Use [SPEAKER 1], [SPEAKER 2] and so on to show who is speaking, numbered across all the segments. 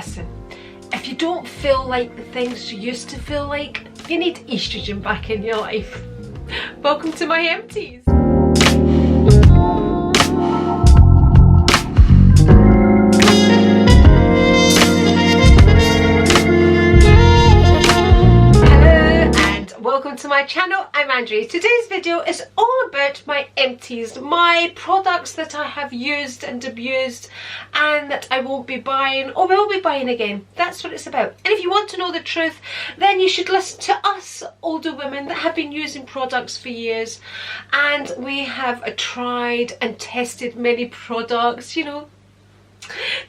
[SPEAKER 1] Listen, if you don't feel like the things you used to feel like, you need estrogen back in your life. Welcome to my empties. Welcome to my channel. I'm Andrea. Today's video is all about my empties, my products that I have used and abused and that I won't be buying or will be buying again. That's what it's about. And if you want to know the truth, then you should listen to us older women that have been using products for years, and we have tried and tested many products, you know,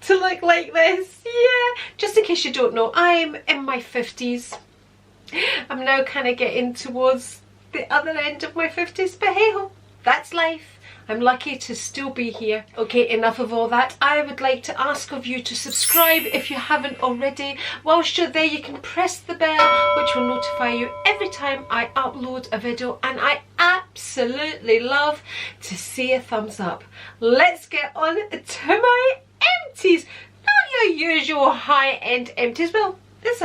[SPEAKER 1] to look like this. Yeah, just in case you don't know, I'm in my 50s. I'm now kind of getting towards the other end of my 50s, but hey ho, that's life. I'm lucky to still be here. Okay, enough of all that. I would like to ask of you to subscribe if you haven't already. Whilst you're there, you can press the bell, which will notify you every time I upload a video, and I absolutely love to see a thumbs up. Let's get on to my empties. Not your usual high-end empties. Well, is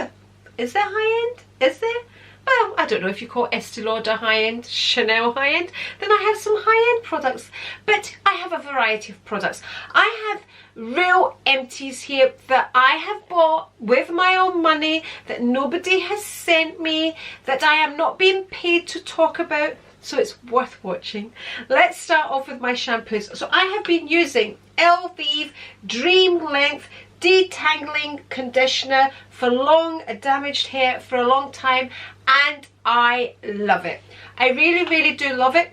[SPEAKER 1] there high-end? Is there? Well, I don't know if you call Estee Lauder high-end, Chanel high-end, then I have some high-end products. But I have a variety of products. I have real empties here that I have bought with my own money, that nobody has sent me, that I am not being paid to talk about, so it's worth watching. Let's start off with my shampoos. So I have been using Elvive Dream Length Detangling Conditioner for long damaged hair for a long time, and I love it. I really do love it.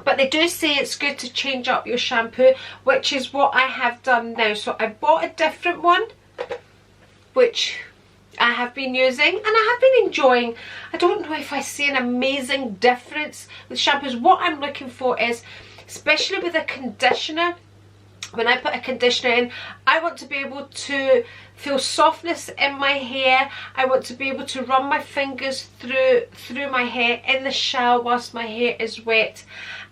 [SPEAKER 1] But they do say it's good to change up your shampoo, which is what I have done now. So I bought a different one, which I have been using and I have been enjoying. I don't know if I see an amazing difference with shampoos. What I'm looking for is, especially with a conditioner, when I put a conditioner in, I want to be able to feel softness in my hair. I want to be able to run my fingers through my hair in the shower whilst my hair is wet,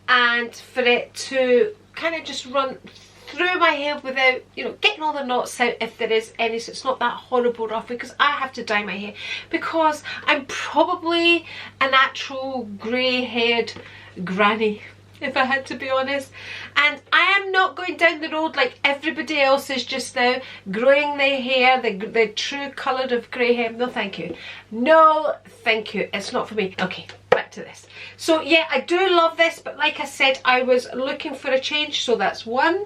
[SPEAKER 1] and for it to kind of just run through my hair without, you know, getting all the knots out if there is any, so it's not that horrible rough, because I have to dye my hair because I'm probably a natural grey-haired granny, if I had to be honest, and I am not going down the road like everybody else is just now, growing their hair the true colour of grey hair. No thank you, no thank you, it's not for me. Okay, back to this. So yeah, I do love this, but like I said, I was looking for a change, so that's one.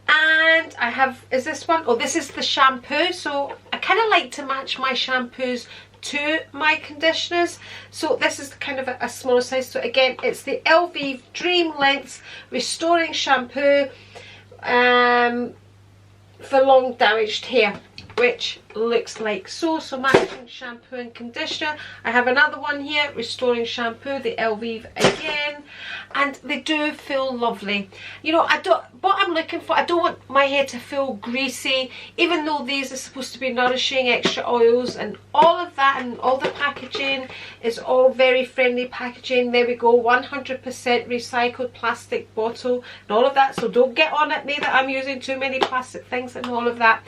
[SPEAKER 1] And I have, is this one? Oh, this is the shampoo. So I kind of like to match my shampoos to my conditioners, so this is kind of a smaller size. So again, it's the Elvive Dream Length Restoring Shampoo for long damaged hair, which looks like so. So matching shampoo and conditioner. I have another one here, Restoring Shampoo, the Elvive again, and they do feel lovely. You know, what I'm looking for, I don't want my hair to feel greasy, even though these are supposed to be nourishing, extra oils and all of that, and all the packaging is all very friendly packaging. There we go, 100% recycled plastic bottle and all of that, so don't get on at me that I'm using too many plastic things and all of that.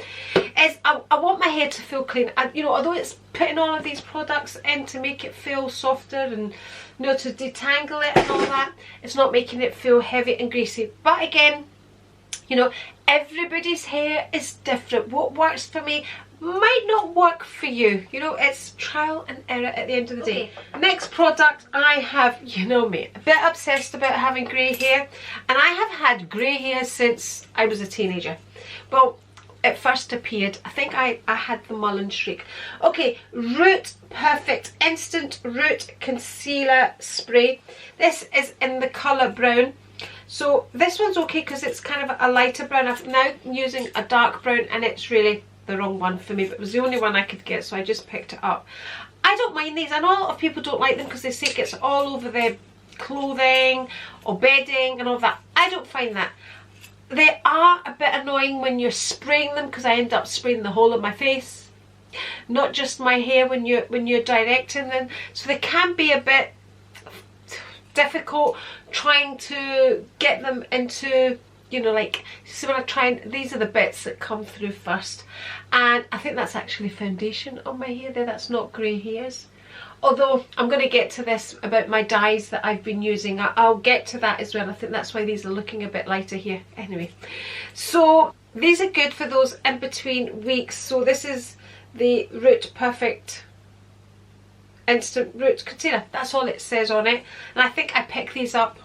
[SPEAKER 1] I want my hair to feel clean, and you know, although it's putting all of these products in to make it feel softer and, you know, to detangle it and all that, it's not making it feel heavy and greasy. But again, you know, everybody's hair is different. What works for me might not work for you. You know, it's trial and error at the end of the day. Next product I have, you know me, a bit obsessed about having grey hair, and I have had grey hair since I was a teenager. Well, it first appeared, I think I had the Mullen streak. Okay, Root Perfect Instant Root Concealer Spray. This is in the colour brown. So this one's okay because it's kind of a lighter brown. I'm now using a dark brown and it's really the wrong one for me, but it was the only one I could get, so I just picked it up. I don't mind these. I know a lot of people don't like them because they say it gets all over their clothing or bedding and all that. I don't find that. They are a bit annoying when you're spraying them, because I end up spraying the whole of my face, not just my hair when you're directing them. So they can be a bit difficult trying to get them into you know, like, so when I try and, these are the bits that come through first, and I think that's actually foundation on my hair there, that's not grey hairs. Although I'm going to get to this about my dyes that I've been using. I'll get to that as well. I think that's why these are looking a bit lighter here. Anyway, so these are good for those in between weeks. So this is the Root Perfect Instant Root Concealer. That's all it says on it. And I think I pick these up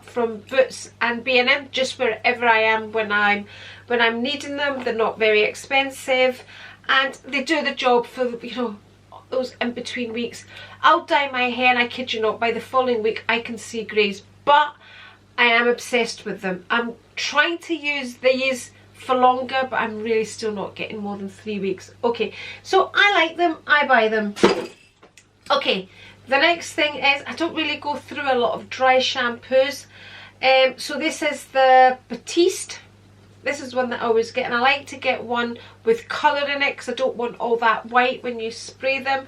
[SPEAKER 1] from Boots and B&M, just wherever I am when I'm needing them. They're not very expensive, and they do the job for, you know, those in between weeks. I'll dye my hair and I kid you not, by the following week I can see greys, but I am obsessed with them. I'm trying to use these for longer, but I'm really still not getting more than 3 weeks. Okay, so I like them, I buy them. Okay, the next thing is, I don't really go through a lot of dry shampoos. So this is the Batiste. This is one that I always get, and I like to get one with colour in it because I don't want all that white when you spray them.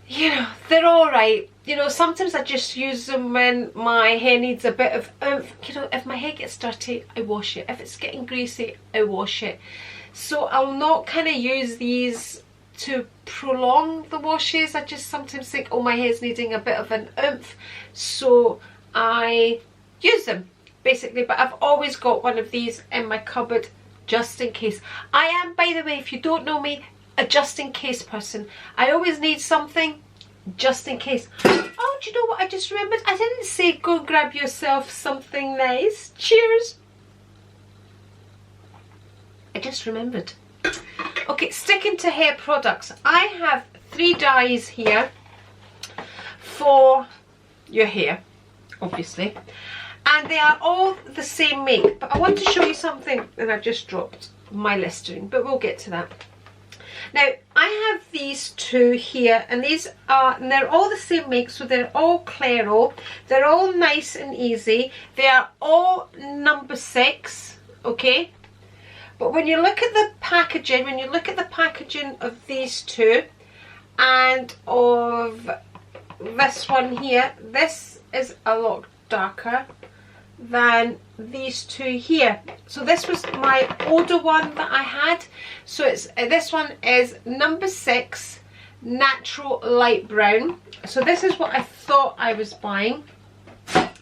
[SPEAKER 1] You know, they're alright. You know, sometimes I just use them when my hair needs a bit of oomph. You know, if my hair gets dirty, I wash it. If it's getting greasy, I wash it. So I'll not kind of use these to prolong the washes. I just sometimes think, oh, my hair's needing a bit of an oomph, so I use them. Basically, but I've always got one of these in my cupboard just in case. I am, by the way, if you don't know me, a just in case person. I always need something just in case. Oh, do you know what I just remembered? I didn't say go grab yourself something nice. Cheers. I just remembered. Okay, sticking to hair products. I have 3 dyes here for your hair, obviously. And they are all the same make, but I want to show you something, and I've just dropped my Listerine, but we'll get to that. Now, I have these 2 here, and these are, and they're all the same make, so they're all Clairo. They're all nice and easy. They are all number 6, okay? But when you look at the packaging, of these 2 and of this one here, this is a lot darker than these 2 here. So this was my older one that I had. So it's this one is number 6 natural light brown. So this is what I thought I was buying, but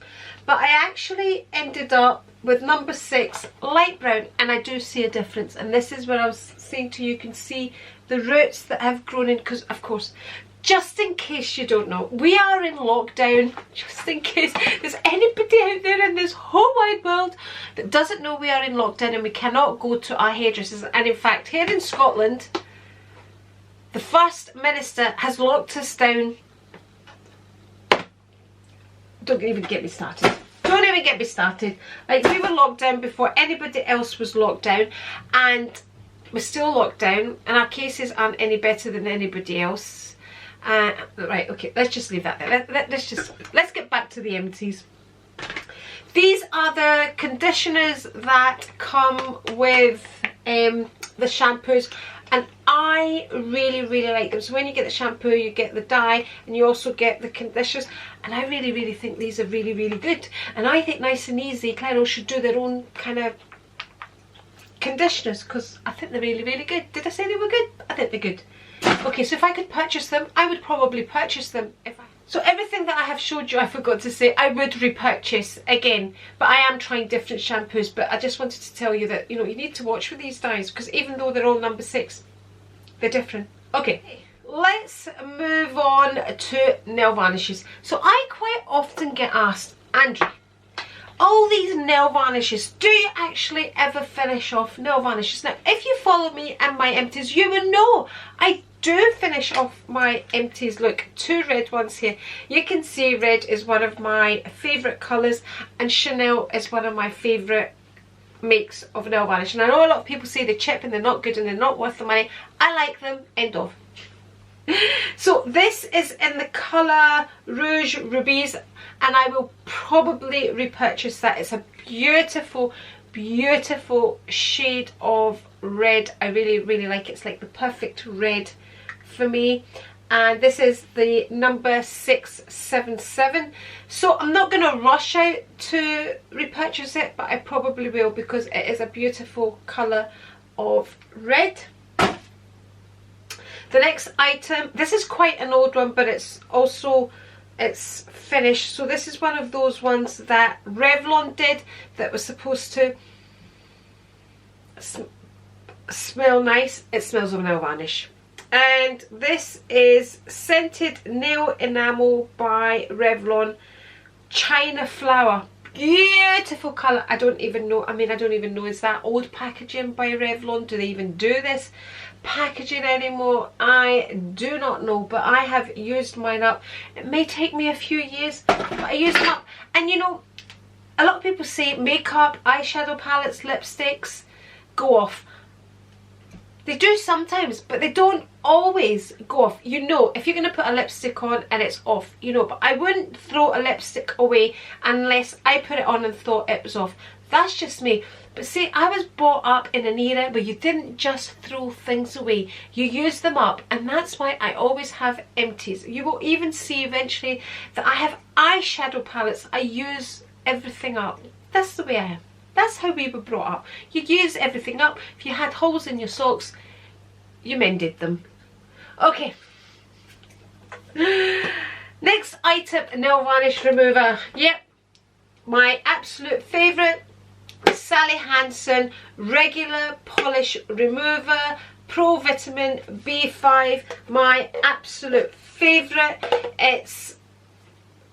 [SPEAKER 1] I actually ended up with number 6 light brown, and I do see a difference. And this is where I was saying to you, you can see the roots that have grown in, because of course, just in case you don't know, we are in lockdown. Just in case there's anybody out there in this whole wide world that doesn't know, we are in lockdown and we cannot go to our hairdressers. And in fact, here in Scotland, the First Minister has locked us down. Don't even get me started. Don't even get me started. Like, we were locked down before anybody else was locked down, and we're still locked down, and our cases aren't any better than anybody else. Right, okay, let's just leave that there. Let's get back to the Empties. These are the conditioners that come with the shampoos, and I really like them. So when you get the shampoo, you get the dye, and you also get the conditioners, and I really think these are really good. And I think Nice and Easy, Clairo, should do their own kind of conditioners, because I think they're really good. Did I say they were good? I think they're good. Okay, so if I could purchase them, I would probably purchase them. So everything that I have showed you, I forgot to say, I would repurchase again. But I am trying different shampoos, but I just wanted to tell you that, you know, you need to watch with these dyes, because even though they're all number 6, they're different. Okay, let's move on to nail varnishes. So I quite often get asked, Andrew, all these nail varnishes, do you actually ever finish off nail varnishes? Now, if you follow me and my Empties, you will know I do finish off my Empties. Look, 2 red ones here. You can see red is one of my favourite colours, and Chanel is one of my favourite makes of nail varnish. And I know a lot of people say they're cheap and they're not good and they're not worth the money. I like them, end of. So this is in the colour Rouge Rubies, and I will probably repurchase that. It's a beautiful shade of red. I really like it. It's like the perfect red for me, and this is the number 677. So I'm not going to rush out to repurchase it, but I probably will because it is a beautiful colour of red. The next item, this is quite an old one, but it's finished. So this is one of those ones that Revlon did that was supposed to smell nice. It smells of nail varnish. And this is Scented Nail Enamel by Revlon, China Flower. Beautiful colour. I don't even know, I don't even know, is that old packaging by Revlon? Do they even do this packaging anymore? I do not know, but I have used mine up. It may take me a few years, but I use them up. And you know, a lot of people say makeup, eyeshadow palettes, lipsticks go off. They do sometimes, but they don't always go off. You know, if you're going to put a lipstick on and it's off, you know, but I wouldn't throw a lipstick away unless I put it on and thought it was off. That's just me. But see, I was brought up in an era where you didn't just throw things away. You use them up, and that's why I always have empties. You will even see eventually that I have eyeshadow palettes. I use everything up. That's the way I am. That's how we were brought up. You use everything up. If you had holes in your socks, you mended them. Okay. Next item, nail varnish remover. Yep. My absolute favourite, Sally Hansen Regular Polish Remover, Pro Vitamin B5. My absolute favourite. It's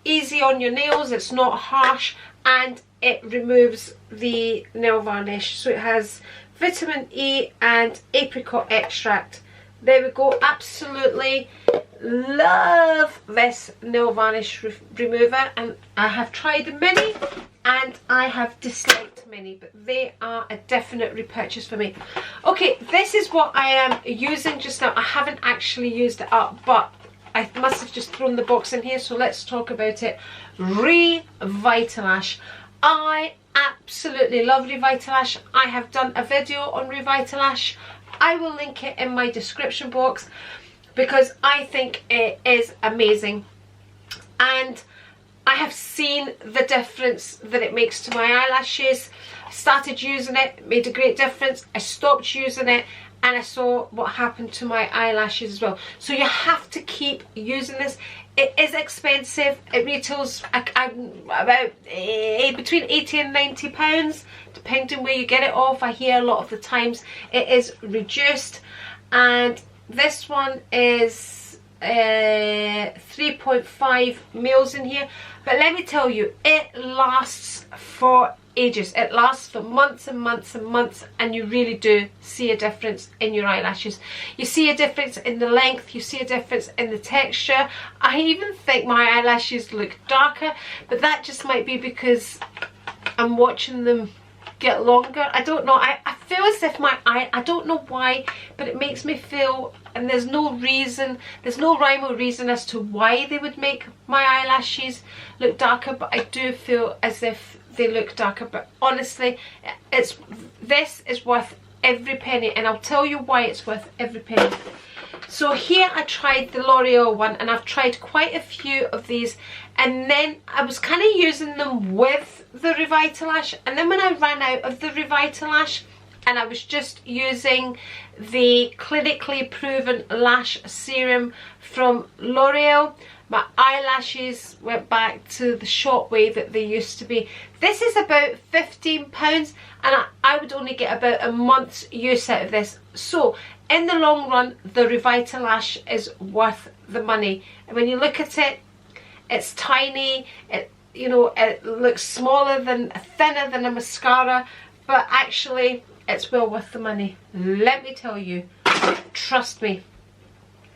[SPEAKER 1] easy on your nails. It's not harsh. And it removes the nail varnish. So it has vitamin E and apricot extract. There we go. Absolutely love this nail varnish remover, and I have tried many and I have disliked many, but they are a definite repurchase for me. Okay, this is what I am using just now. I haven't actually used it up, but I must have just thrown the box in here, so let's talk about it. Revitalash. I absolutely love Revitalash. I have done a video on Revitalash. I will link it in my description box because I think it is amazing, and I have seen the difference that it makes to my eyelashes. I started using it, it made a great difference. I stopped using it and I saw what happened to my eyelashes as well. So you have to keep using this. It is expensive. It retails about between 80 and 90 pounds, depending where you get it off. I hear a lot of the times it is reduced, and this one is 3.5 mils in here. But let me tell you, it lasts for ages. It lasts for months and months and months, and you really do see a difference in your eyelashes. You see a difference in the length, you see a difference in the texture. I even think my eyelashes look darker, but that just might be because I'm watching them get longer. I don't know. I feel as if my eye, I don't know why, but it makes me feel, and there's no reason, there's no rhyme or reason as to why they would make my eyelashes look darker, but I do feel as if they look darker. But honestly, this is worth every penny, and I'll tell you why it's worth every penny. So here I tried the L'Oreal one, and I've tried quite a few of these, and then I was kind of using them with the Revitalash, and then when I ran out of the Revitalash and I was just using the clinically proven lash serum from L'Oreal, my eyelashes went back to the short way that they used to be. This is about £15, and I would only get about a month's use out of this. So in the long run, the Revitalash is worth the money. And when you look at it, it's tiny. It, you know, it looks smaller than, thinner than a mascara, but actually it's well worth the money. Let me tell you, trust me.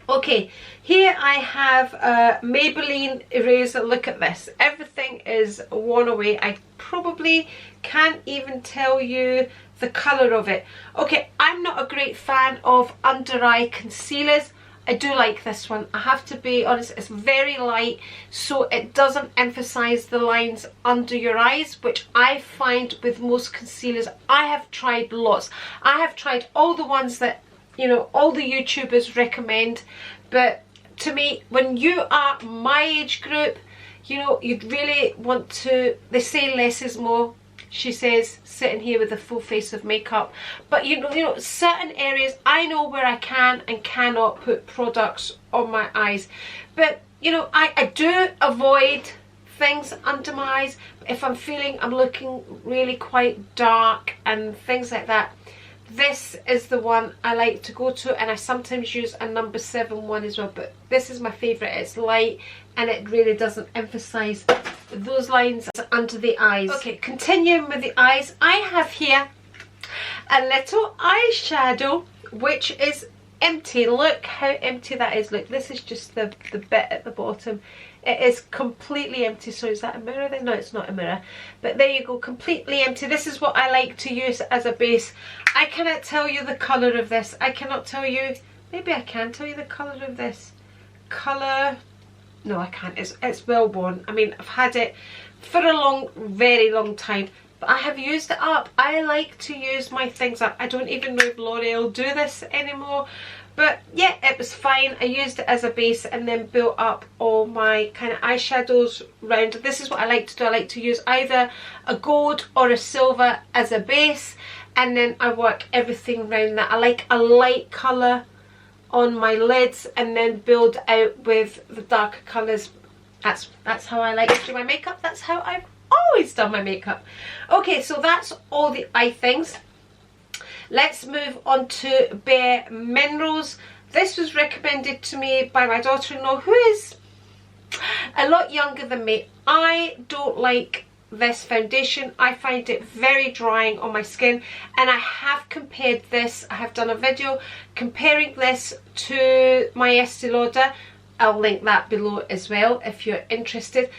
[SPEAKER 1] Okay, here I have a Maybelline eraser. Look at this. Everything is worn away. I probably can't even tell you the colour of it. Okay, I'm not a great fan of under eye concealers. I do like this one. I have to be honest, it's very light, so it doesn't emphasise the lines under your eyes, which I find with most concealers. I have tried lots. I have tried all the ones that, you know, all the YouTubers recommend, but to me, when you are my age group, you know, you'd really want to, they say less is more. She says, sitting here with a full face of makeup. But you know, certain areas, I know where I can and cannot put products on my eyes. But, you know, I do avoid things under my eyes. If I'm feeling I'm looking really quite dark and things like that, this is the one I like to go to, and I sometimes use a number 7 one as well, but this is my favourite. It's light and it really doesn't emphasise those lines under the eyes. Okay, continuing with the eyes, I have here a little eyeshadow which is empty. Look how empty that is. Look, this is just the bit at the bottom. It is completely empty. So is that a mirror then? No, it's not a mirror. But there you go, completely empty. This is what I like to use as a base. I cannot tell you the colour of this. I cannot tell you, maybe I can tell you the colour of this. Colour, no I can't. It's well worn. I mean, I've had it for a very long time. But I have used it up. I like to use my things up. I don't even know if L'Oreal do this anymore. But yeah, it was fine. I used it as a base and then built up all my kind of eyeshadows round. This is what I like to do. I like to use either a gold or a silver as a base, and then I work everything around that. I like a light colour on my lids and then build out with the darker colours. That's how I like to do my makeup. That's how I've always done my makeup. Okay, so that's all the eye things. Let's move on to Bare Minerals. This was recommended to me by my daughter-in-law, who is a lot younger than me. I don't like this foundation. I find it very drying on my skin, and I have compared this. I have done a video comparing this to my Este Lauder. I'll link that below as well if you're interested.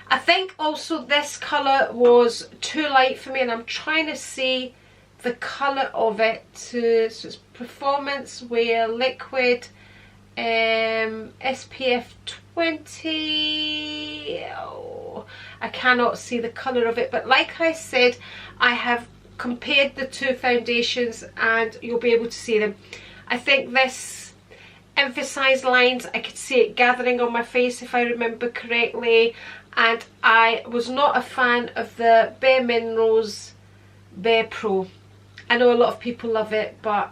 [SPEAKER 1] I think also this colour was too light for me, and I'm trying to see the colour of it. So it's Performance Wear Liquid, SPF 20. Oh, I cannot see the colour of it, but like I said, I have compared the two foundations and you'll be able to see them. I think this emphasised lines. I could see it gathering on my face if I remember correctly, and I was not a fan of the Bare Minerals Bare Pro. I know a lot of people love it, but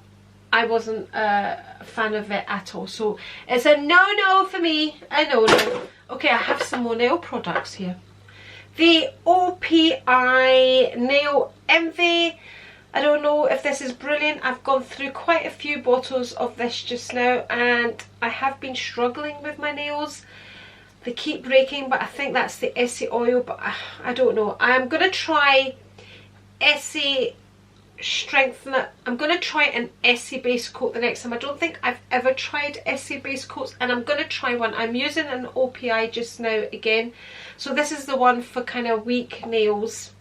[SPEAKER 1] I wasn't a fan of it at all. So it's a no-no for me, a no-no. Okay, I have some more nail products here. The OPI Nail Envy. I don't know if this is brilliant. I've gone through quite a few bottles of this just now, and I have been struggling with my nails. They keep breaking, but I think that's the Essie oil, but I don't know. I'm going to try Essie Strengthener. I'm going to try an Essie base coat the next time. I don't think I've ever tried Essie base coats, and I'm going to try one. I'm using an OPI just now again. So this is the one for kind of weak nails.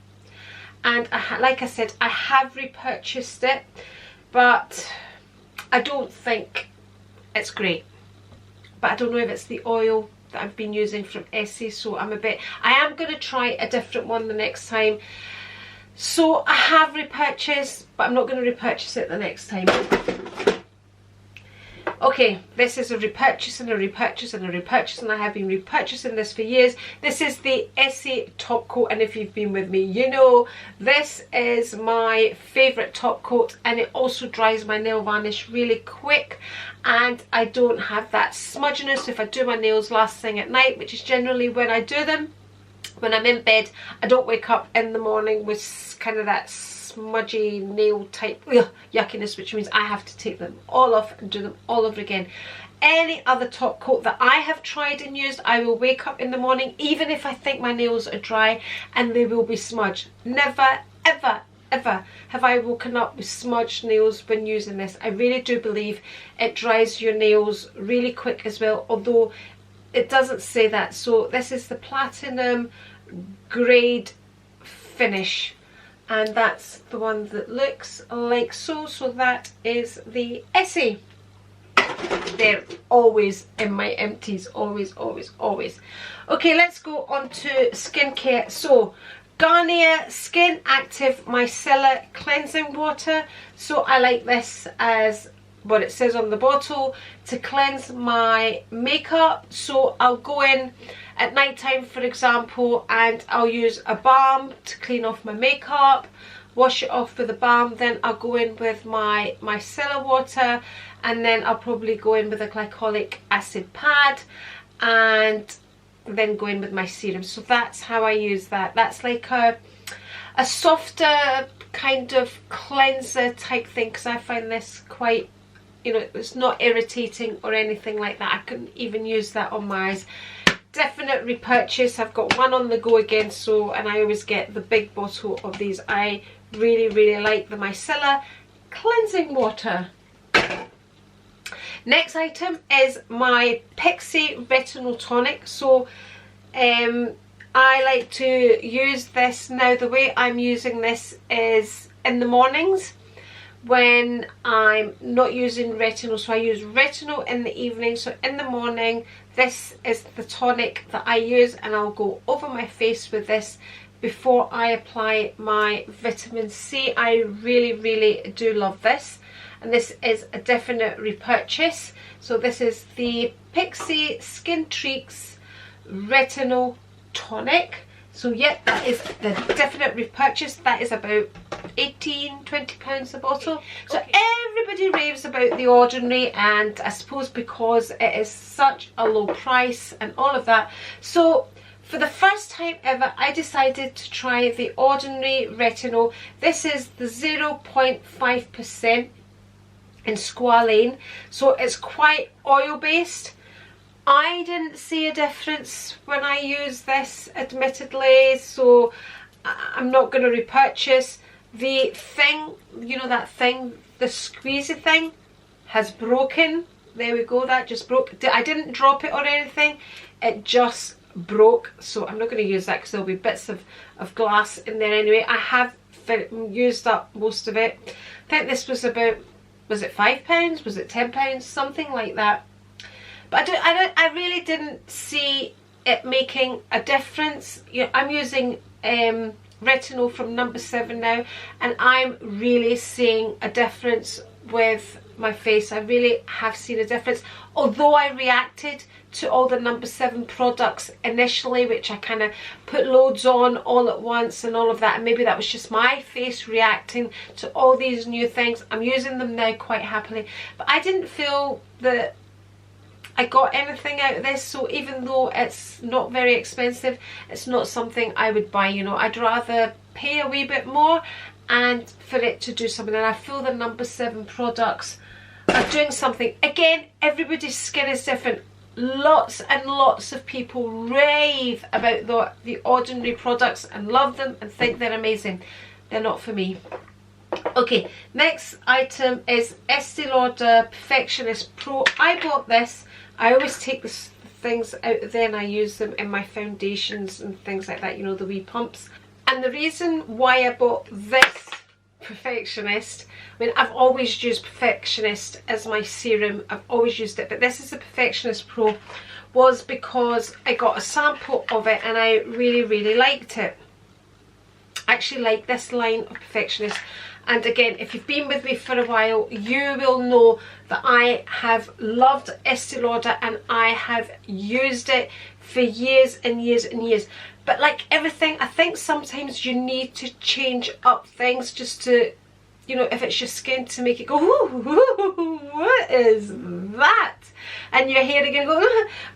[SPEAKER 1] And like I said, I have repurchased it, but I don't think it's great. But I don't know if it's the oil that I've been using from Essie, so I am going to try a different one the next time. So I have repurchased, but I'm not going to repurchase it the next time. Okay, this is a repurchase and a repurchase and a repurchase, and I have been repurchasing this for years. This is the Essie top coat, and if you've been with me, you know this is my favourite top coat, and it also dries my nail varnish really quick, and I don't have that smudginess if I do my nails last thing at night, which is generally when I do them. When I'm in bed, I don't wake up in the morning with kind of that smudgy nail type yuckiness, which means I have to take them all off and do them all over again. Any other top coat that I have tried and used, I will wake up in the morning, even if I think my nails are dry, and they will be smudged. Never, ever, ever have I woken up with smudged nails when using this. I really do believe it dries your nails really quick as well, although it doesn't say that. So this is the platinum grade finish, and that's the one that looks like so. So that is the Essie. They're always in my empties, always, always, always. Okay, let's go on to skincare. So Garnier Skin Active Micellar Cleansing Water. So I like this as what it says on the bottle, to cleanse my makeup. So I'll go in at night time, for example, and I'll use a balm to clean off my makeup, wash it off with a balm, then I'll go in with my micellar water, and then I'll probably go in with a glycolic acid pad, and then go in with my serum. So that's how I use that. That's like a softer kind of cleanser type thing, because I find this quite, you know, it's not irritating or anything like that. I can even use that on my eyes. Definite repurchase. I've got one on the go again, so, and I always get the big bottle of these. I really like the micellar cleansing water. Next item is my Pixi retinol tonic. So I like to use this now. The way I'm using this is in the mornings when I'm not using retinol. So I use retinol in the evening. So in the morning, this is the tonic that I use, and I'll go over my face with this before I apply my vitamin C. I really do love this, and this is a definite repurchase. So this is the Pixi Skin Treats Retinol Tonic. So yeah, that is the definite repurchase. That is about 18-20 pounds a bottle. So everybody raves about the Ordinary, and I suppose because it is such a low price and all of that. So for the first time ever, I decided to try the Ordinary Retinol. This is the 0.5% in squalane, so it's quite oil based. I didn't see a difference when I used this, admittedly, so I'm not going to repurchase. The thing, you know, that thing, the squeezy thing has broken. There we go, that just broke. I didn't drop it or anything, it just broke. So I'm not going to use that because there'll be bits of glass in there anyway. I have used up most of it. I think this was about, was it £5? Was it £10? Something like that. But I really didn't see it making a difference. You know, I'm using retinol from No. 7 now, and I'm really seeing a difference with my face. I really have seen a difference. Although I reacted to all the No. 7 products initially, which I kind of put loads on all at once and all of that, and maybe that was just my face reacting to all these new things. I'm using them now quite happily, but I didn't feel that I got anything out of this. So even though it's not very expensive, it's not something I would buy. You know, I'd rather pay a wee bit more and for it to do something. And I feel the No. 7 products are doing something. Again, everybody's skin is different. Lots and lots of people rave about the Ordinary products and love them and think they're amazing. They're not for me. Okay, next item is Estee Lauder Perfectionist Pro. I bought this. I always take the things out of there and I use them in my foundations and things like that, you know, the wee pumps. And the reason why I bought this Perfectionist, I mean, I've always used Perfectionist as my serum, I've always used it, but this is the Perfectionist Pro, was because I got a sample of it and I really liked it. I actually like this line of Perfectionist. And again, if you've been with me for a while, you will know that I have loved Estee Lauder and I have used it for years and years and years. But like everything, I think sometimes you need to change up things just to, you know, if it's your skin, to make it go, ooh, what is that? And your hair again go,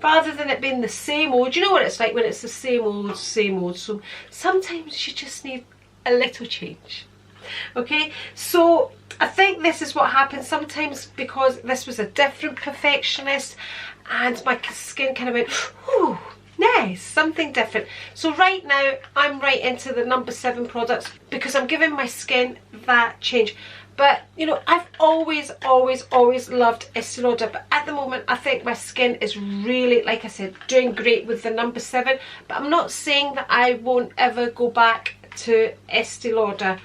[SPEAKER 1] rather than it being the same old. You know what it's like when it's the same old. So sometimes you just need a little change. Okay, so I think this is what happens sometimes, because this was a different Perfectionist and my skin kind of went, ooh, nice, something different. So right now I'm right into the No. 7 products because I'm giving my skin that change. But you know, I've always loved Estee Lauder, but at the moment I think my skin is really, like I said, doing great with the No. 7. But I'm not saying that I won't ever go back to Estee Lauder.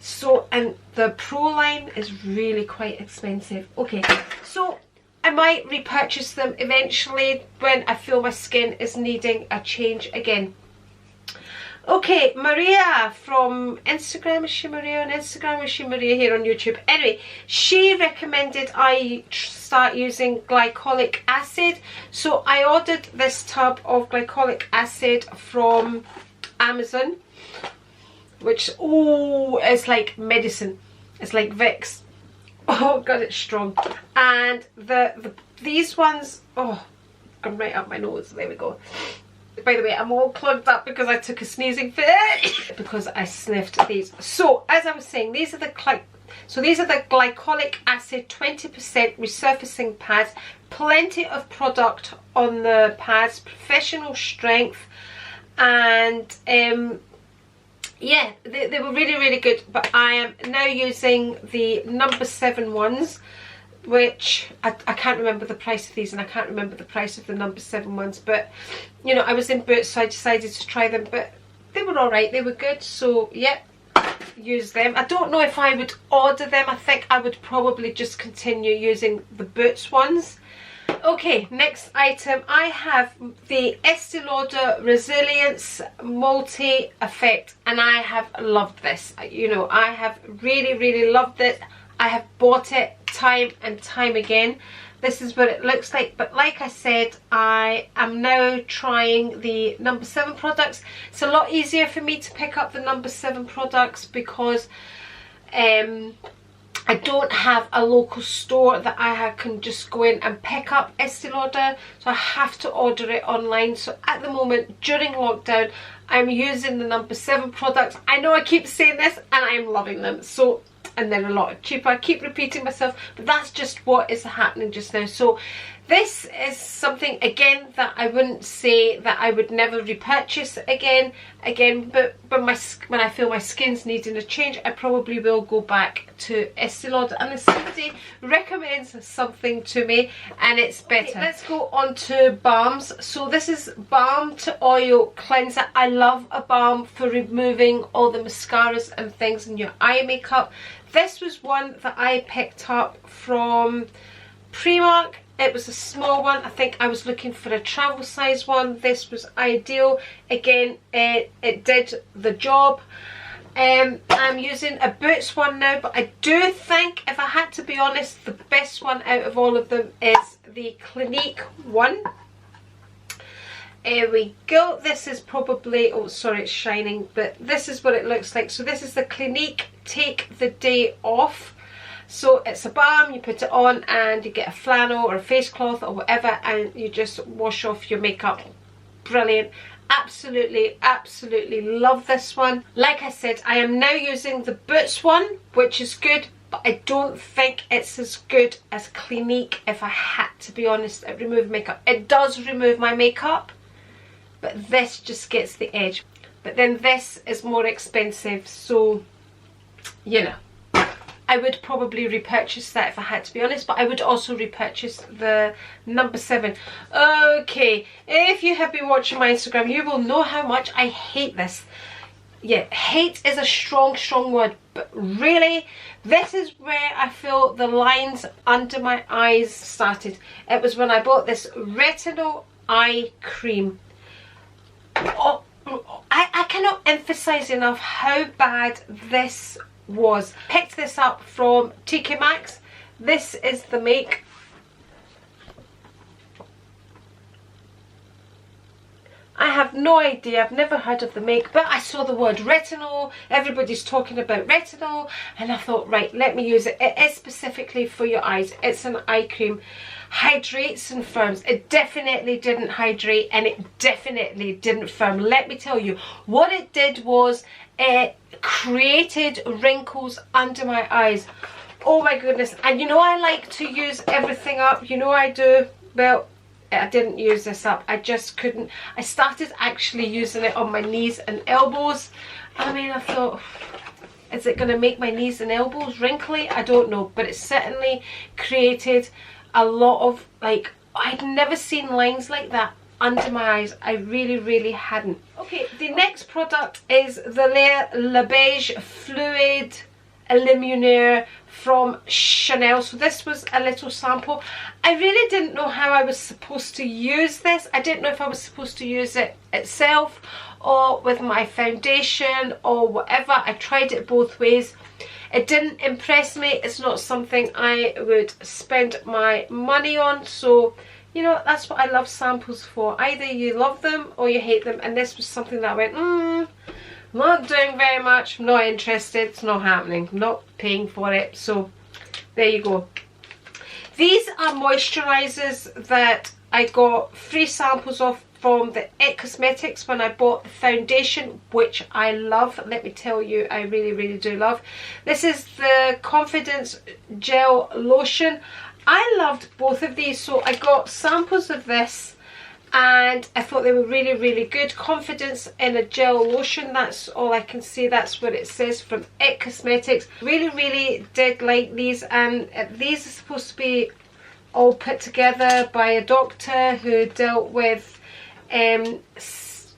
[SPEAKER 1] So, and the Pro line is really quite expensive. Okay, so I might repurchase them eventually when I feel my skin is needing a change again. Okay, Maria from Instagram, is she Maria on Instagram or is she Maria here on YouTube? Anyway, she recommended I start using glycolic acid. So I ordered this tub of glycolic acid from Amazon, which, oh, it's like medicine. It's like Vicks. Oh god, it's strong. And these ones, oh, come right up my nose. There we go. By the way, I'm all clogged up because I took a sneezing fit because I sniffed these. So as I was saying, these are the glycolic acid 20% resurfacing pads. Plenty of product on the pads, professional strength, and yeah, they were really good. But I am now using the number 7 ones, which I can't remember the price of these, and I can't remember the price of the number 7 ones, but you know, I was in Boots, so I decided to try them, but they were alright, they were good. So yeah, use them. I don't know if I would order them. I think I would probably just continue using the Boots ones. Okay, next item, I have the Este Lauder Resilience Multi Effect, and I have loved this. You know, I have really loved it. I have bought it time and time again. This is what it looks like, but like I said, I am now trying the number 7 products. It's a lot easier for me to pick up the number 7 products because I don't have a local store that I can just go in and pick up Estee Lauder, so I have to order it online. So at the moment, during lockdown, I'm using the number 7 products. I know I keep saying this and I'm loving them. So, and they're a lot cheaper. I keep repeating myself, but that's just what is happening just now. So this is something, again, that I wouldn't say that I would never repurchase again, but when I feel my skin's needing a change, I probably will go back to Estee Lauder, and somebody recommends something to me and it's better. Okay, let's go on to balms. So this is balm to oil cleanser. I love a balm for removing all the mascaras and things in your eye makeup. This was one that I picked up from Primark. It was a small one. I think I was looking for a travel size one. This was ideal. Again, it did the job. I'm using a Boots one now, but I do think, if I had to be honest, the best one out of all of them is the Clinique one. Here we go. This is probably, oh sorry, it's shining, but this is what it looks like. So this is the Clinique Take the Day Off. So it's a balm, you put it on and you get a flannel or a face cloth or whatever, and you just wash off your makeup. Brilliant. Absolutely love this one. Like I said, I am now using the Boots one, which is good, but I don't think it's as good as Clinique, if I had to be honest, at remove makeup. It does remove my makeup, but this just gets the edge. But then this is more expensive, so you know, I would probably repurchase that if I had to be honest, but I would also repurchase the number 7. Okay, if you have been watching my Instagram, you will know how much I hate this. Yeah, hate is a strong word, but really, this is where I feel the lines under my eyes started. It was when I bought this retinol eye cream. Oh, I cannot emphasize enough how bad this was. Picked this up from TK Maxx. This is the make. I have no idea, I've never heard of the make, but I saw the word retinol, everybody's talking about retinol, and I thought, right, let me use it. It is specifically for your eyes. It's an eye cream. Hydrates and firms. It definitely didn't hydrate, and it definitely didn't firm. Let me tell you, what it did was it created wrinkles under my eyes. Oh my goodness. And you know, I like to use everything up, you know I do. Well, I didn't use this up, I just couldn't. I started actually using it on my knees and elbows. I mean, I thought, is it going to make my knees and elbows wrinkly? I don't know, but it certainly created a lot of, like, I'd never seen lines like that under my eyes. I really hadn't. Okay, the next product is the Le Beige Fluid Illuminaire from Chanel. So this was a little sample. I really didn't know how I was supposed to use this. I didn't know if I was supposed to use it itself or with my foundation or whatever. I tried it both ways. It didn't impress me. It's not something I would spend my money on. So, you know, that's what I love samples for. Either you love them or you hate them. And this was something that I went, not doing very much. I'm not interested. It's not happening. I'm not paying for it. So, there you go. These are moisturisers that I got free samples of from the It Cosmetics when I bought the foundation, which I love. Let me tell you, I really, really do love. This is the Confidence Gel Lotion. I loved both of these, so I got samples of this and I thought they were really, really good. Confidence in a gel lotion, that's all I can say. That's what it says from It Cosmetics. Really, really did like these, and these are supposed to be all put together by a doctor who dealt with you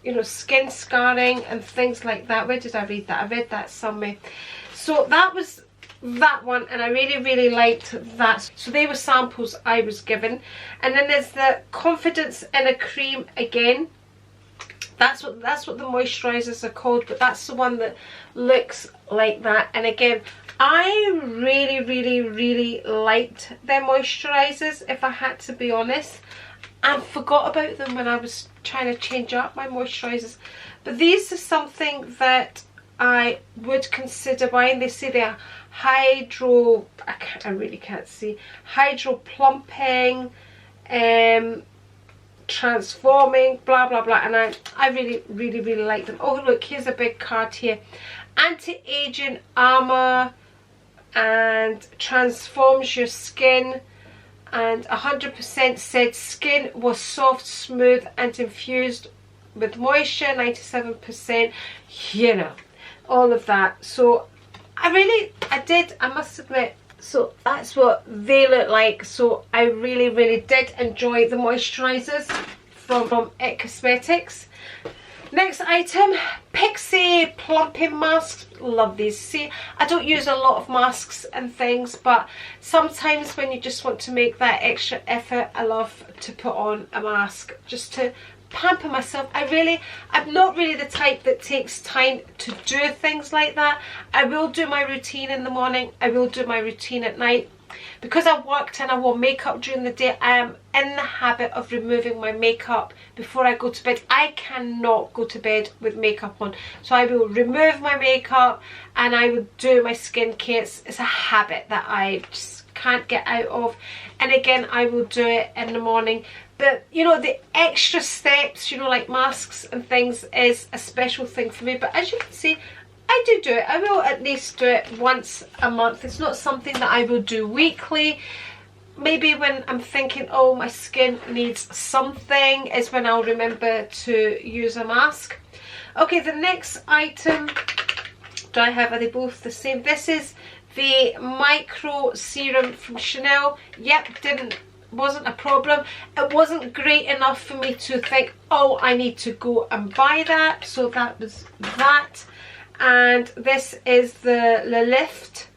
[SPEAKER 1] know, skin scarring and things like that. Where did I read that? I read that somewhere. So that was that one, and I really, really liked that. So they were samples I was given. And then there's the Confidence in a Cream again. That's what the moisturisers are called, but that's the one that looks like that. And again, I really, really, really liked their moisturisers, if I had to be honest. I forgot about them when I was trying to change up my moisturisers. But these are something that I would consider buying. They say they're hydro, I really can't see, hydro plumping, transforming, blah blah blah, and I really, really, really like them. Oh look, here's a big card here. Anti-aging armour and transforms your skin, and 100% said skin was soft, smooth and infused with moisture. 97%, you know, all of that. So I must admit, so that's what they look like. So I really, really did enjoy the moisturisers from It Cosmetics. Next item, Pixi plumping masks. Love these. See, I don't use a lot of masks and things, but sometimes when you just want to make that extra effort, I love to put on a mask just to pamper myself. I'm not really the type that takes time to do things like that. I will do my routine in the morning, I will do my routine at night. Because I worked and I wore makeup during the day, I am in the habit of removing my makeup before I go to bed. I cannot go to bed with makeup on, so I will remove my makeup and I will do my skincare. It's a habit that I just can't get out of, and again I will do it in the morning. But you know, the extra steps, you know, like masks and things, is a special thing for me. But as you can see, I do it. I will at least do it once a month. It's not something that I will do weekly. Maybe when I'm thinking, oh, my skin needs something, is when I'll remember to use a mask. Okay, the next item, are they both the same? This is the Micro Serum from Chanel. Yep, wasn't a problem. It wasn't great enough for me to think, oh, I need to go and buy that. So that was that. And this is the Lift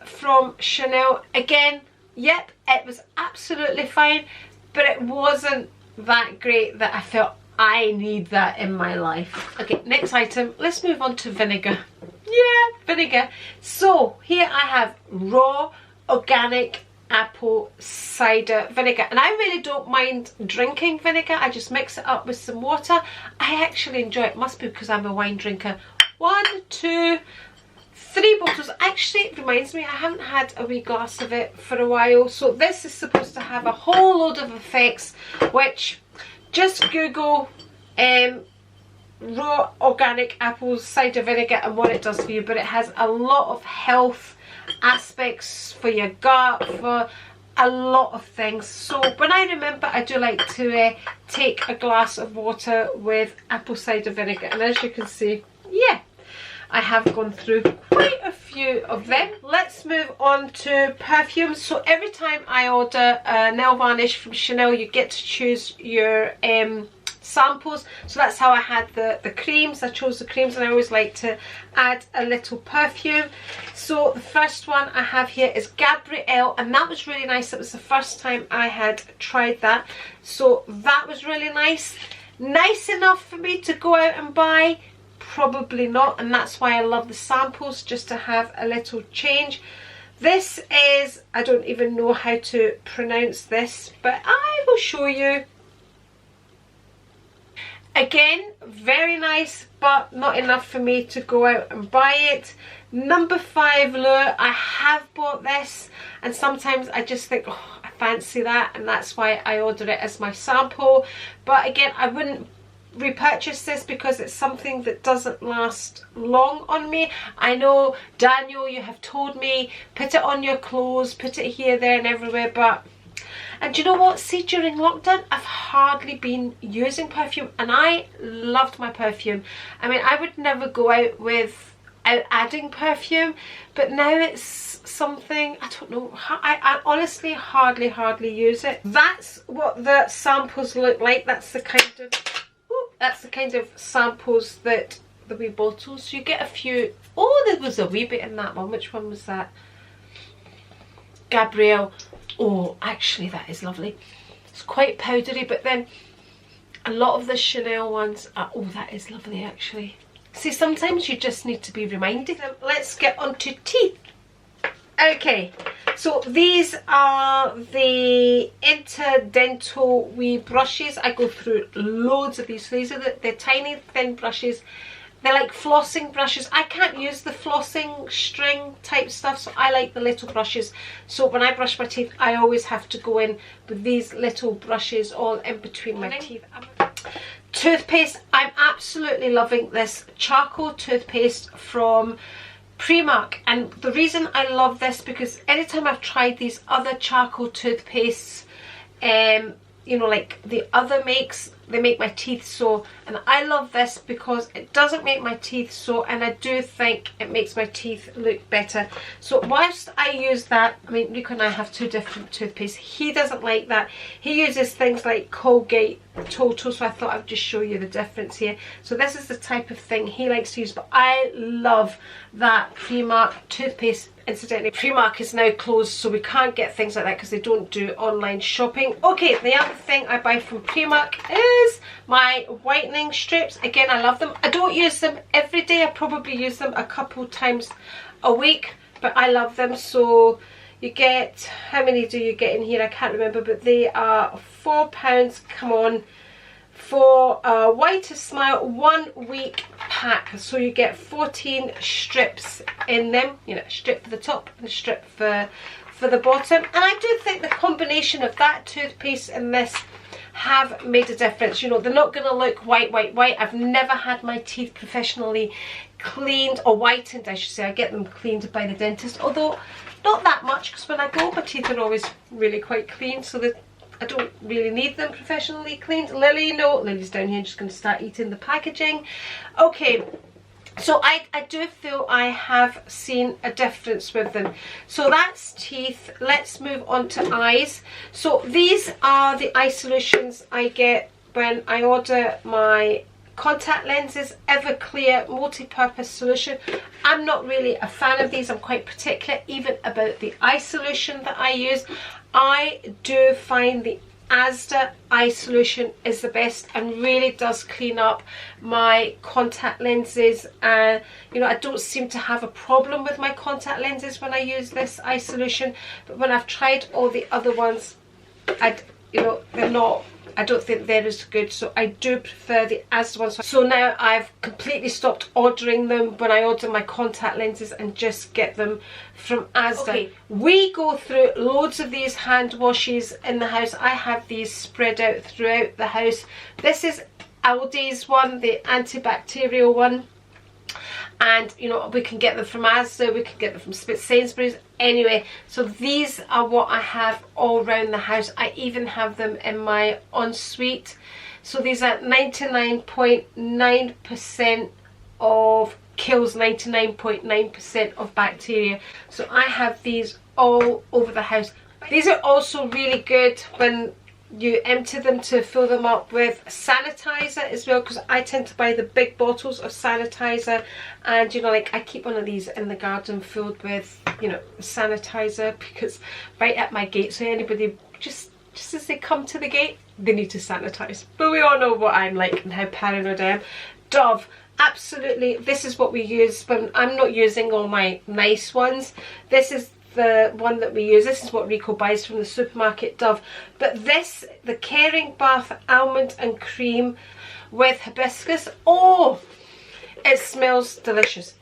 [SPEAKER 1] from Chanel. Again, yep, it was absolutely fine, but it wasn't that great that I felt I need that in my life. Okay, next item, let's move on to vinegar. Yeah, vinegar. So here I have raw organic apple cider vinegar, and I really don't mind drinking vinegar. I just mix it up with some water. I actually enjoy it. Must be because I'm a wine drinker. 1, 2, 3 bottles. Actually, it reminds me, I haven't had a wee glass of it for a while. So this is supposed to have a whole load of effects, which just Google raw organic apple cider vinegar and what it does for you. But it has a lot of health aspects for your gut, for a lot of things. So when I remember, I do like to take a glass of water with apple cider vinegar, and as you can see, yeah, I have gone through quite a few of them. Let's move on to perfumes. So every time I order a nail varnish from Chanel, you get to choose your samples. So that's how I had the creams. I chose the creams, and I always like to add a little perfume. So the first one I have here is Gabrielle, and that was really nice. It was the first time I had tried that, so that was really nice. Nice enough for me to go out and buy? Probably not, and that's why I love the samples, just to have a little change. This is, I don't even know how to pronounce this, but I will show you. Again, very nice, but not enough for me to go out and buy it. Number 5 Lure, I have bought this, and sometimes I just think, oh, I fancy that, and that's why I order it as my sample. But again, I wouldn't repurchase this because it's something that doesn't last long on me. I know, Daniel, you have told me put it on your clothes, put it here, there and everywhere, but, and you know what, see, during lockdown I've hardly been using perfume, and I loved my perfume. I mean, I would never go out without adding perfume, but now it's something, I don't know, I honestly hardly use it. That's what the samples look like. That's the kind of samples that the wee bottles. So you get a few. Oh, there was a wee bit in that one. Which one was that? Gabrielle. Oh, actually that is lovely. It's quite powdery, but then a lot of the Chanel ones are, oh, that is lovely actually. See, sometimes you just need to be reminded. Let's get on to teeth. Okay, so these are the Interdental wee brushes. I go through loads of these. So these are they're tiny thin brushes. They're like flossing brushes. I can't use the flossing string type stuff, so I like the little brushes. So when I brush my teeth, I always have to go in with these little brushes all in between my teeth. Toothpaste, I'm absolutely loving this charcoal toothpaste from Primark, and the reason I love this, because anytime I've tried these other charcoal toothpastes, you know, like the other makes, they make my teeth sore, and I love this because it doesn't make my teeth sore, and I do think it makes my teeth look better. So whilst I use that, I mean, Rico and I have 2 different toothpastes. He doesn't like that. He uses things like Colgate Total, so I thought I'd just show you the difference here. So this is the type of thing he likes to use, but I love that Primark toothpaste. Incidentally, Primark is now closed, so we can't get things like that because they don't do online shopping. Okay, the other thing I buy from Primark is my whitening strips. Again, I love them. I don't use them every day. I probably use them a couple times a week, but I love them. So you get, how many do you get in here? I can't remember, but they are £4. Come on. For a Whiter Smile 1 week pack, so you get 14 strips in them, you know, a strip for the top and a strip for the bottom. And I do think the combination of that toothpaste and this have made a difference. You know, they're not going to look white. I've never had my teeth professionally cleaned, or whitened I should say. I get them cleaned by the dentist, although not that much, because when I go, my teeth are always really quite clean, so that I don't really need them professionally cleaned. Lily, no, Lily's down here just going to start eating the packaging. Okay, so I do feel I have seen a difference with them. So that's teeth. Let's move on to eyes. So these are the eye solutions I get when I order my contact lenses. Everclear multi-purpose solution. I'm not really a fan of these. I'm quite particular even about the eye solution that I use. I do find the Asda eye solution is the best and really does clean up my contact lenses. You know, I don't seem to have a problem with my contact lenses when I use this eye solution, but when I've tried all the other ones, you know, they're not, I don't think they're as good, so I do prefer the Asda ones. So now I've completely stopped ordering them when I order my contact lenses and just get them from Asda. Okay, we go through loads of these hand washes in the house. I have these spread out throughout the house. This is Aldi's one, the antibacterial one. And you know, we can get them from Asda, we can get them from Sainsbury's. Anyway, so these are what I have all around the house. I even have them in my ensuite. So these are 99.9% of kills 99.9% of bacteria. So I have these all over the house. These are also really good when you empty them to fill them up with sanitizer as well, because I tend to buy the big bottles of sanitizer, and you know, like I keep one of these in the garden filled with, you know, sanitizer, because right at my gate, so anybody just as they come to the gate, they need to sanitize. But we all know what I'm like and how paranoid I am. Dove, absolutely, this is what we use, but I'm not using all my nice ones. This is the one that we use. This is what Rico buys from the supermarket, Dove. But this, the Caring Bath Almond and Cream with hibiscus, oh, it smells delicious.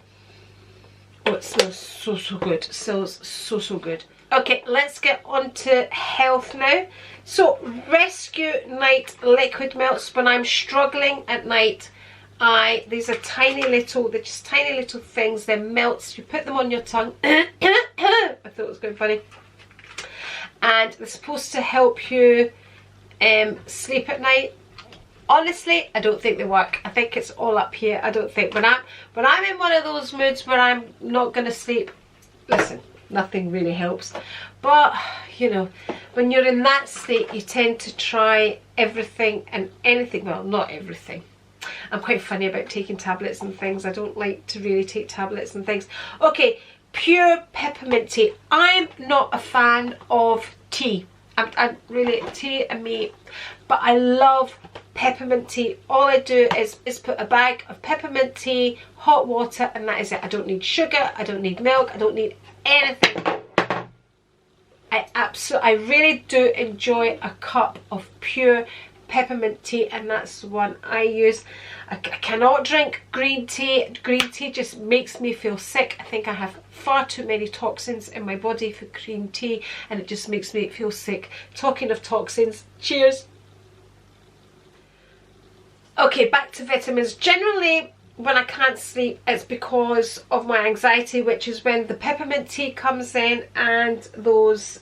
[SPEAKER 1] Oh, it smells so good. It smells so good. Okay, let's get on to health now. So, Rescue Night Liquid Melts. When I'm struggling at night, these are tiny little, they're just tiny little things, they're melts, you put them on your tongue. I thought it was going funny. And they're supposed to help you sleep at night. Honestly, I don't think they work. I think it's all up here. I don't think, when I'm in one of those moods where I'm not going to sleep, listen, nothing really helps. But, you know, when you're in that state, you tend to try everything and anything. Well, not everything. I'm quite funny about taking tablets and things. I don't like to really take tablets and things. Okay, pure peppermint tea. I'm not a fan of tea. I'm really, tea and me, but I love peppermint tea. All I do is put a bag of peppermint tea, hot water, and that is it. I don't need sugar, I don't need milk, I don't need anything. I really do enjoy a cup of pure peppermint tea, and that's the one I use. I cannot drink green tea. Green tea just makes me feel sick. I think I have far too many toxins in my body for green tea, and it just makes me feel sick. Talking of toxins, cheers. Okay, back to vitamins. Generally, when I can't sleep, it's because of my anxiety, which is when the peppermint tea comes in, and those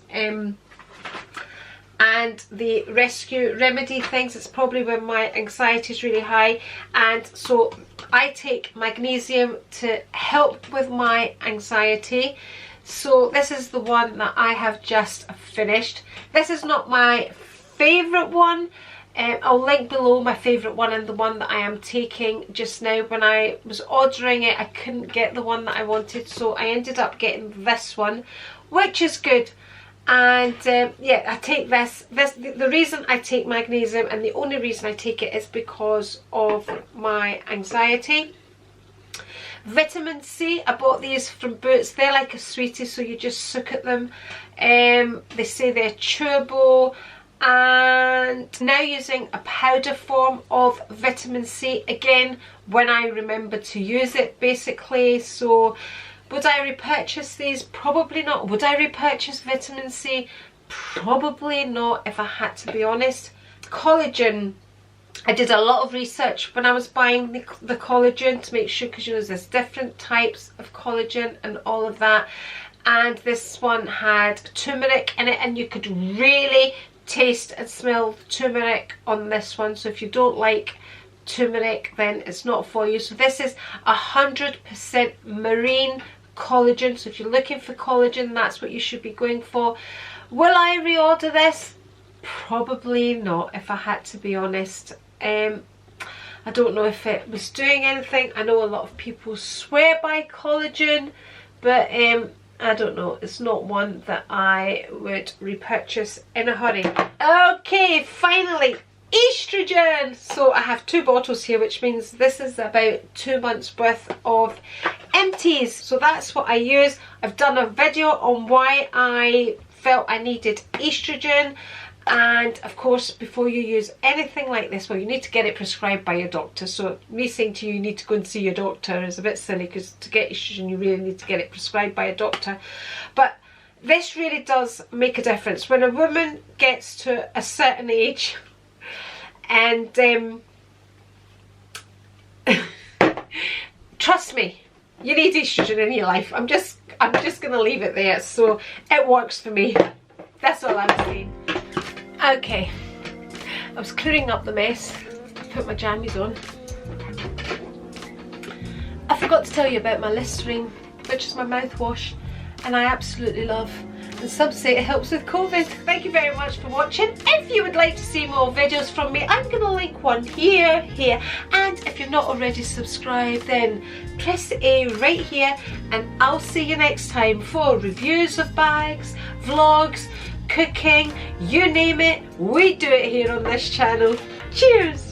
[SPEAKER 1] and the rescue remedy things. It's probably when my anxiety is really high, and so I take magnesium to help with my anxiety. So this is the one that I have just finished. This is not my favourite one. I'll link below my favourite one and the one that I am taking just now. When I was ordering it, I couldn't get the one that I wanted, so I ended up getting this one, which is good. And yeah, I take this. The reason I take magnesium, and the only reason I take it, is because of my anxiety. Vitamin C, I bought these from Boots. They're like a sweetie, so you just suck at them. They say they're chewable. And now using a powder form of vitamin C, again, when I remember to use it, basically. So would I repurchase these? Probably not. Would I repurchase vitamin C? Probably not, if I had to be honest. Collagen, I did a lot of research when I was buying the collagen to make sure, because you know there's different types of collagen and all of that. And this one had turmeric in it, and you could really taste and smell turmeric on this one. So if you don't like turmeric, then it's not for you. So this is 100% marine collagen. So if you're looking for collagen, that's what you should be going for. Will I reorder this? Probably not, if I had to be honest. I don't know if it was doing anything. I know a lot of people swear by collagen, but I don't know, it's not one that I would repurchase in a hurry. Okay, finally, estrogen. So I have 2 bottles here, which means this is about 2 months worth of Empties. So that's what I use. I've done a video on why I felt I needed estrogen. And of course, before you use anything like this, well, you need to get it prescribed by your doctor. So me saying to you, you need to go and see your doctor is a bit silly, because to get estrogen, you really need to get it prescribed by a doctor. But this really does make a difference. When a woman gets to a certain age, and trust me, you need estrogen in your life. I'm just going to leave it there. So it works for me. That's all I'm saying. Okay, I was clearing up the mess, put my jammies on. I forgot to tell you about my Listerine, which is my mouthwash. and I absolutely love. And some say it helps with COVID. Thank you very much for watching. If you would like to see more videos from me, I'm going to link one here, and if you're not already subscribed, then press the A right here, and I'll see you next time for reviews of bags, vlogs, cooking, you name it, we do it here on this channel. Cheers!